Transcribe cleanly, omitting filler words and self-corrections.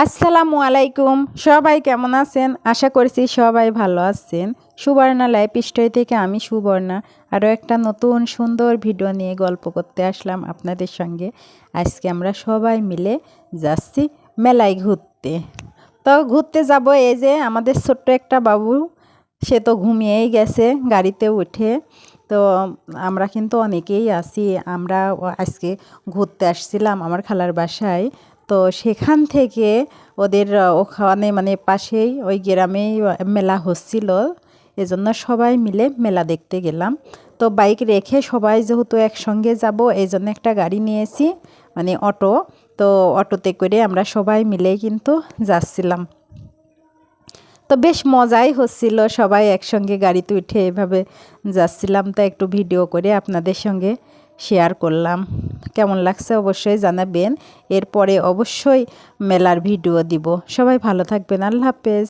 আসসালামু আলাইকুম, সবাই কেমন আছেন? আশা করছি সবাই ভালো আছেন। সুবর্ণা লাইফ স্টোরি থেকে আমি সুবর্ণা আরও একটা নতুন সুন্দর ভিডিও নিয়ে গল্প করতে আসলাম আপনাদের সঙ্গে। আজকে আমরা সবাই মিলে যাচ্ছি মেলায় ঘুরতে। তো ঘুরতে যাব, এই যে আমাদের ছোট্ট একটা বাবু, সে তো ঘুমিয়েই গেছে গাড়িতে উঠে। তো আমরা কিন্তু অনেকেই আছি, আমরা আজকে ঘুরতে আসছিলাম আমার খালার বাসায়। তো সেখান থেকে ওদের ওখানে মানে পাশেই ওই গ্রামেই মেলা হচ্ছিল, এজন্য সবাই মিলে মেলা দেখতে গেলাম। তো বাইক রেখে সবাই যেহেতু একসঙ্গে যাব, এই জন্য একটা গাড়ি নিয়েছি, মানে অটো। তো অটোতে করে আমরা সবাই মিলেই কিন্তু যাচ্ছিলাম। তো বেশ মজাই হচ্ছিল, সবাই একসঙ্গে গাড়িতে উঠে এভাবে যাচ্ছিলাম। তো একটু ভিডিও করে আপনাদের সঙ্গে শেয়ার করলাম। কেমন লাগছে অবশ্যই জানাবেন। এরপরে অবশ্যই মেলার ভিডিও দিব। সবাই ভালো থাকবেন। আল্লাহ হাফেজ।